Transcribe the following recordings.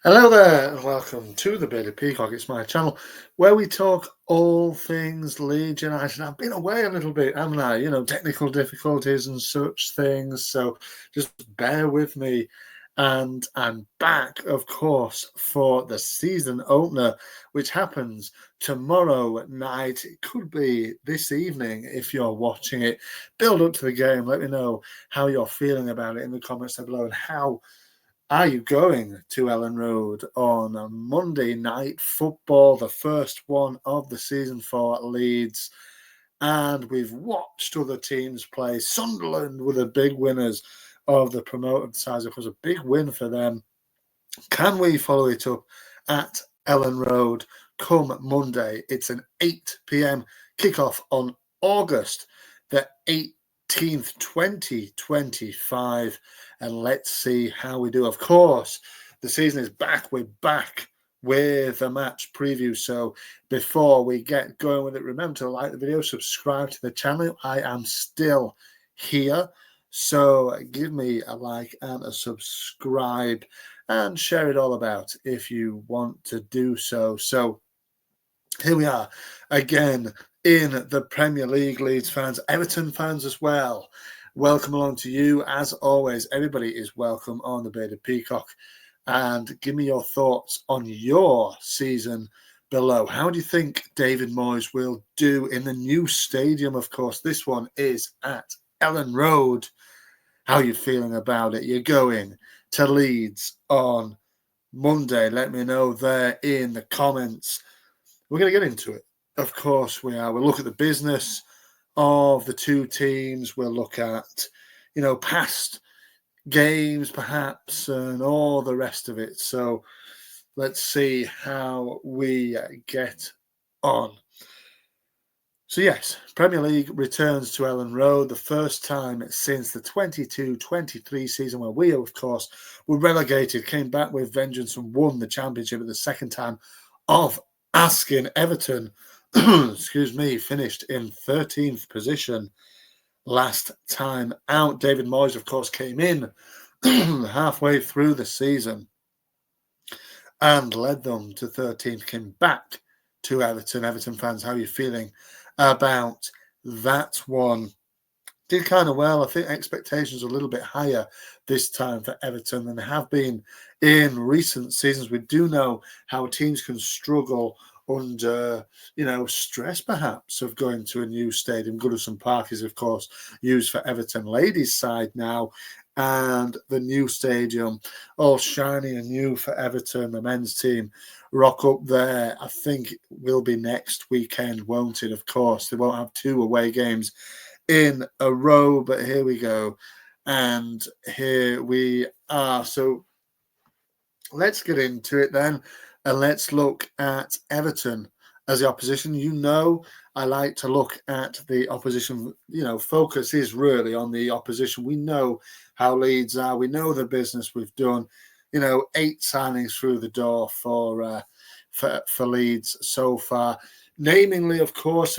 Hello there, and welcome to the Bearded Peacock. It's my channel where we talk all things Leeds United. I've been away a little bit, haven't I? Technical difficulties and such things. So just bear with me. And I'm back, of course, for the season opener, which happens tomorrow night. It could be this evening if you're watching it. Build up to the game. Let me know how you're feeling about it in the comments down below, and how are you going to Elland Road on a Monday night football, the first one of the season for Leeds? And we've watched other teams play. Sunderland were the big winners of the promoted sides. It was a big win for them. Can we follow it up at Elland Road come Monday? It's an 8 p.m. kickoff on August the 18th, 2025. And let's see how we do. Of course, the season is back. We're back with a match preview. So before we get going with it, remember to like the video, subscribe to the channel. I am still here. So give me a like and a subscribe and share it all about if you want to do so. So here we are again in the Premier League, Leeds fans, Everton fans as well. Welcome along to you. As always, everybody is welcome on the Bearded Peacock. And give me your thoughts on your season below. How do you think David Moyes will do in the new stadium? Of course, this one is at Elland Road. How are you feeling about it? You're going to Leeds on Monday. Let me know there in the comments. We're going to get into it. Of course we are. We'll look at the business of the two teams. We'll look at, past games perhaps and all the rest of it. So let's see how we get on. So yes, Premier League returns to Elland Road, the first time since the 22-23 season, where we, of course, were relegated, came back with vengeance and won the championship at the second time of asking. Everton, finished in 13th position last time out. David Moyes, of course, came in halfway through the season and led them to 13th, came back to Everton. Everton fans, how are you feeling about that one? Did kind of well. I think expectations are a little bit higher this time for Everton than they have been in recent seasons. We do know how teams can struggle under, stress perhaps of going to a new stadium. Goodison Park is, of course, used for Everton ladies' side now, and the new stadium, all shiny and new for Everton, the men's team, rock up there. I think will be next weekend, won't it? Of course, they won't have two away games in a row, but here we go, and here we are. So let's get into it then, and let's look at Everton as the opposition. I like to look at the opposition. Focus is really on the opposition. We know how Leeds are. We know the business we've done. 8 signings through the door for Leeds so far. Namingly, of course,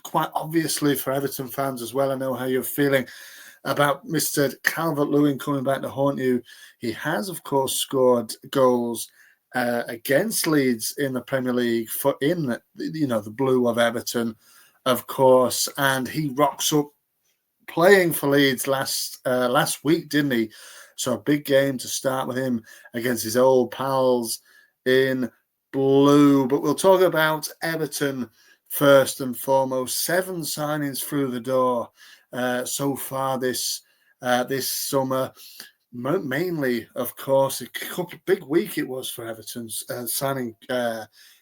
quite obviously for Everton fans as well. I know how you're feeling about Mr. Calvert-Lewin coming back to haunt you. He has, of course, scored goals against Leeds in the Premier League the blue of Everton, of course, and he rocks up playing for Leeds last week, didn't he? So a big game to start with him against his old pals in blue. But we'll talk about Everton first and foremost. 7 signings through the door so far this summer. Mainly, of course, big week it was for Everton, signing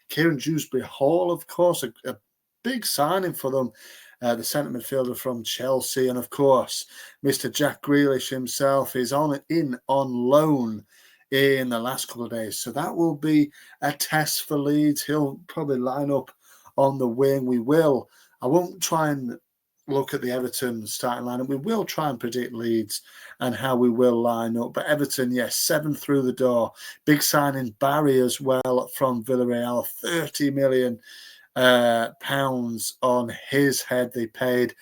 Kieran Dewsbury-Hall, of course, a big signing for them, the centre midfielder from Chelsea. And, of course, Mr. Jack Grealish himself is on loan in the last couple of days. So that will be a test for Leeds. He'll probably line up on the wing. I won't try and look at the Everton starting lineup. We will try and predict Leeds and how we will line up. But Everton, yes, 7 through the door. Big signing Barry as well from Villarreal, £30 million on his head. They paid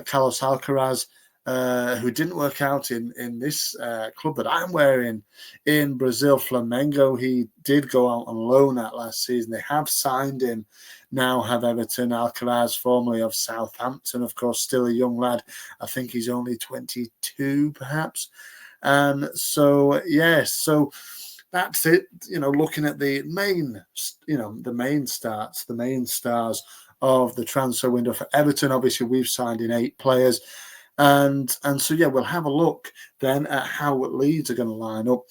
Carlos Alcaraz who didn't work out in this club that I'm wearing in Brazil, Flamengo. He did go out on loan that last season. They have signed him. Now have Everton. Alcaraz, formerly of Southampton, of course, still a young lad. I think he's only 22, perhaps. And so, yes, so that's it. Looking at the main, the main starts, the main stars of the transfer window for Everton. Obviously, we've signed in 8 players. And so, yeah, we'll have a look then at how Leeds are going to line up.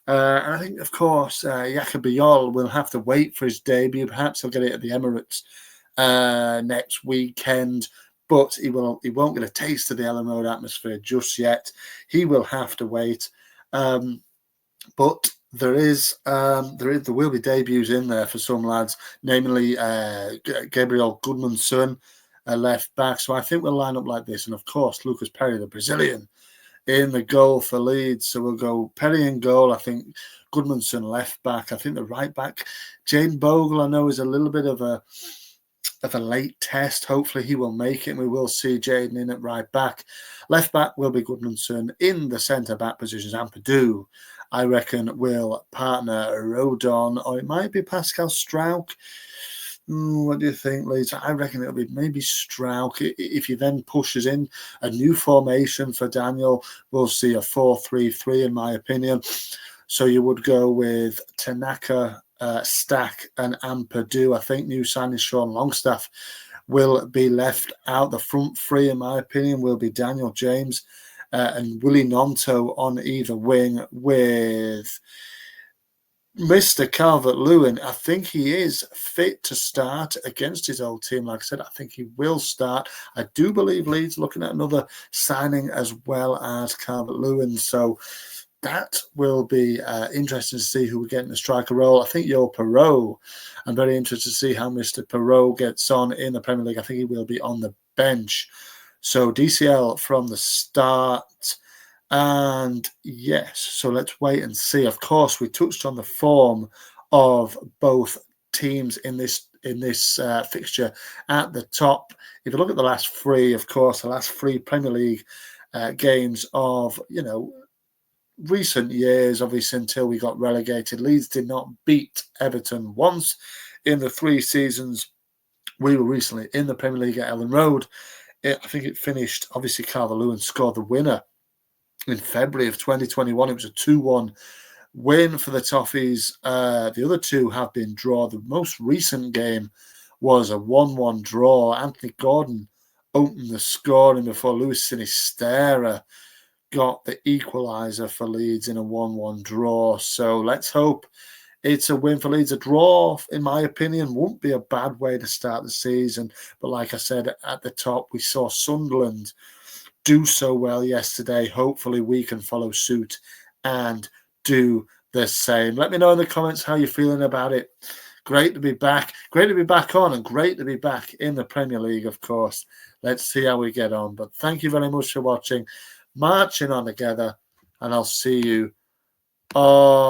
And I think, of course, Jacob Biol will have to wait for his debut. Perhaps he'll get it at the Emirates next weekend, but he won't get a taste of the Elland Road atmosphere just yet. He will have to wait. But there will be debuts in there for some lads, namely Gabriel Goodmanson, a left back. So I think we'll line up like this. And of course, Lucas Perry, the Brazilian, in the goal for Leeds. So we'll go Perry in goal. I think Goodmanson left back. I think the right back, Jaden Bogle, I know is a little bit of a late test. Hopefully he will make it, and we will see Jaden in at right back. Left back will be Goodmanson. In the centre back positions, Ampadu, I reckon, will partner Rodon, or it might be Pascal Struijk. What do you think, Leeds? I reckon it'll be maybe Struijk. If he then pushes in a new formation for Daniel, we'll see a 4-3-3, in my opinion. So you would go with Tanaka, Stack, and Ampadu. I think new signing Sean Longstaff will be left out. The front three, in my opinion, will be Daniel James and Willie Nonto on either wing, with Mr. Calvert-Lewin. I think he is fit to start against his old team. Like I said, I think he will start. I do believe Leeds looking at another signing as well as Calvert-Lewin. So that will be interesting to see who we get in the striker role. I think Yo Perot. I'm very interested to see how Mr. Perot gets on in the Premier League. I think he will be on the bench. So DCL from the start. And yes, so let's wait and see. Of course, we touched on the form of both teams in this fixture at the top. If you look at the last 3, of course, the last 3 Premier League games of, recent years, obviously until we got relegated, Leeds did not beat Everton once in the 3 seasons we were recently in the Premier League at Elland Road. I think it finished, obviously Calvert-Lewin scored the winner in February of 2021. It was a 2-1 win for the Toffees. The other 2 have been draw. The most recent game was a 1-1 draw. Anthony Gordon opened the scoring before Luis Sinisterra got the equaliser for Leeds in a 1-1 draw. So let's hope it's a win for Leeds. A draw, in my opinion, won't be a bad way to start the season. But like I said, at the top, we saw Sunderland do so well yesterday. Hopefully we can follow suit and do the same. Let me know in the comments how you're feeling about it. Great to be back. Great to be back on, and great to be back in the Premier League, of course. Let's see how we get on. But thank you very much for watching. Marching on together, and I'll see you all.